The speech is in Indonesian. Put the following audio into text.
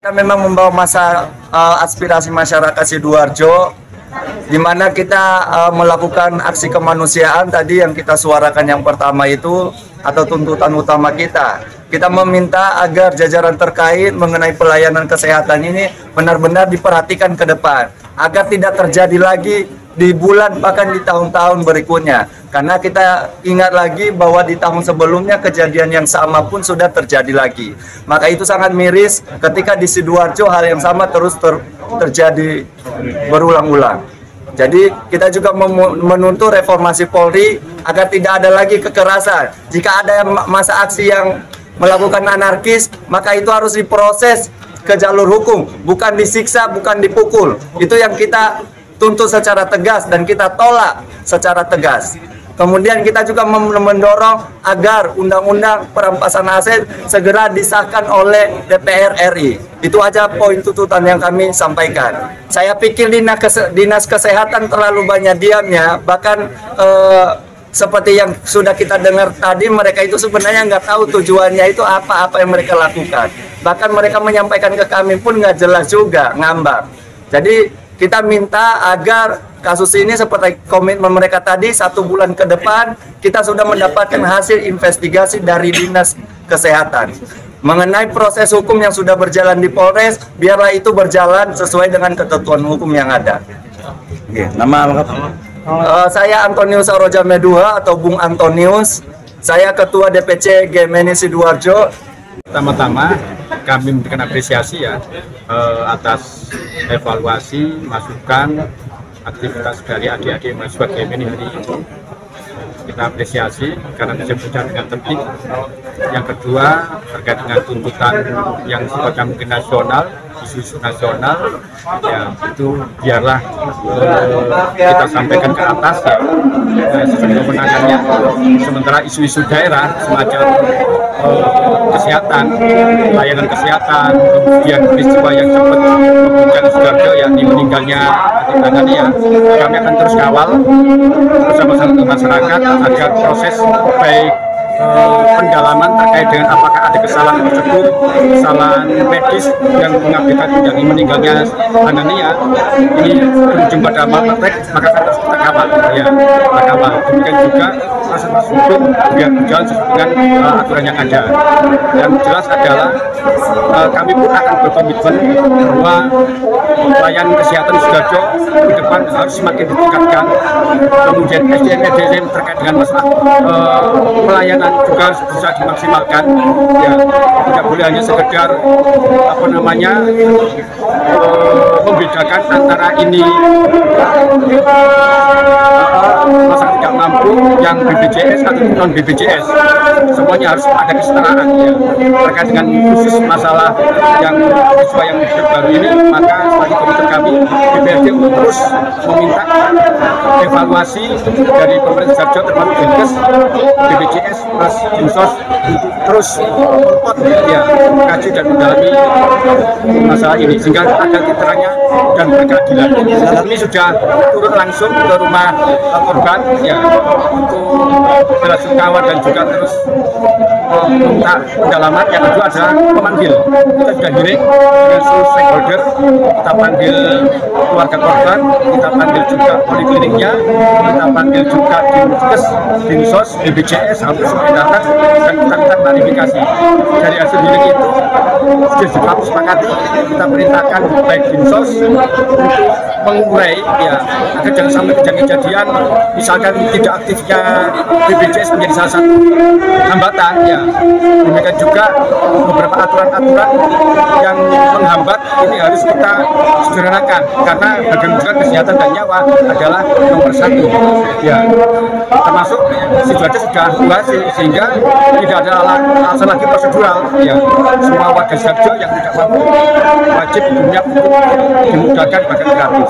Kita memang membawa aspirasi masyarakat Sidoarjo, di mana kita melakukan aksi kemanusiaan tadi yang kita suarakan yang pertama itu, atau tuntutan utama kita. Kita meminta agar jajaran terkait mengenai pelayanan kesehatan ini benar-benar diperhatikan ke depan, agar tidak terjadi lagi di bulan bahkan di tahun-tahun berikutnya. Karena kita ingat lagi bahwa di tahun sebelumnya kejadian yang sama pun sudah terjadi lagi. Maka itu sangat miris ketika di Sidoarjo hal yang sama terus terjadi berulang-ulang. Jadi kita juga menuntut reformasi Polri agar tidak ada lagi kekerasan. Jika ada masa aksi yang melakukan anarkis, maka itu harus diproses ke jalur hukum, bukan disiksa, bukan dipukul. Itu yang kita tuntut secara tegas dan kita tolak secara tegas. Kemudian kita juga mendorong agar undang-undang perampasan aset segera disahkan oleh DPR RI. Itu aja poin tuntutan yang kami sampaikan. Saya pikir Dinas Kesehatan terlalu banyak diamnya, bahkan seperti yang sudah kita dengar tadi, mereka itu sebenarnya nggak tahu tujuannya itu apa yang mereka lakukan. Bahkan mereka menyampaikan ke kami pun nggak jelas juga, ngambang. Jadi kita minta agar kasus ini seperti komitmen mereka tadi, 1 bulan ke depan kita sudah mendapatkan hasil investigasi dari Dinas Kesehatan. Mengenai proses hukum yang sudah berjalan di Polres, biarlah itu berjalan sesuai dengan ketentuan hukum yang ada. Oke, nama lengkap? Saya Antonius Aroja Meduha atau Bung Antonius. Saya Ketua DPC GMNI Sidoarjo. Pertama-tama kami memberikan apresiasi ya atas evaluasi, masukan, aktivitas dari adik-adik mahasiswa GMNI hari ini. Kita apresiasi karena bisa berjalan dengan tertib. Yang kedua, terkait dengan tuntutan yang sifatnya mungkin nasional, isu-isu nasional, ya itu biarlah kita sampaikan ke atas ya, sesuai kewenangannya. Sementara isu-isu daerah semacam kesehatan, layanan kesehatan, kemudian peristiwa yang sempat mengguncang Sidoarjo yakni meninggalnya adik ya, kami akan terus kawal bersama-sama dengan masyarakat agar proses baik pendalaman terkait dengan apakah ada kesalahan prosedur, kesalahan medis yang mengakibatkan yang meninggalnya Anania ini berujung pada malpraktek, maka harus kita kawal ya, kita kawal. Demikian juga proses hukum biar berjalan sesuai dengan aturan yang ada. Yang jelas adalah kami pun akan berkomitmen bahwa pelayanan kesehatan Sidoarjo ke depan harus semakin ditingkatkan. Kemudian SDM terkait dengan masalah pelayanan juga harus bisa dimaksimalkan. Ya, tidak boleh hanya sekedar membedakan antara ini masyarakat tidak mampu yang BPJS atau non BPJS. Semuanya harus ada kesetaraan ya. Terkait dengan khusus masalah yang siswa yang baru ini, maka sebagai komited kami DPRD untuk terus meminta evaluasi dari pemerintah Sidoarjo termasuk Dinkes, BPJS plus Dinsos untuk terus ya kaji dan mendalami masalah ini sehingga ada titik dan berkeadilan. Ini sudah turun langsung ke rumah korban ya untuk belasungkawa dan juga terus meminta pendalaman. Yang kedua adalah memanggil. Kita sudah hearing dengan seluruh stakeholder, kita panggil keluarga korban, kita panggil juga polikliniknya, kita panggil juga Dinkes, Dinsos, BPJS, hampir semua datang dan kita minta klarifikasi. Dari hasil hearing itu sudah disepakati, kita perintahkan baik Dinsos untuk mengurai ya agar jangan sampai kejadian misalkan tidak aktifnya BPJS menjadi salah satu hambatan ya. Demikian juga beberapa aturan-aturan yang menghambat ini harus kita sederhanakan karena bagaimana kesehatan dan nyawa adalah nomor 1 ya, termasuk Sidoarjo sudah berhasil sehingga tidak ada alasan lagi prosedural ya. Semua warga Sidoarjo yang tidak mampu wajib hukumnya untuk dimudahkan bahkan gratis.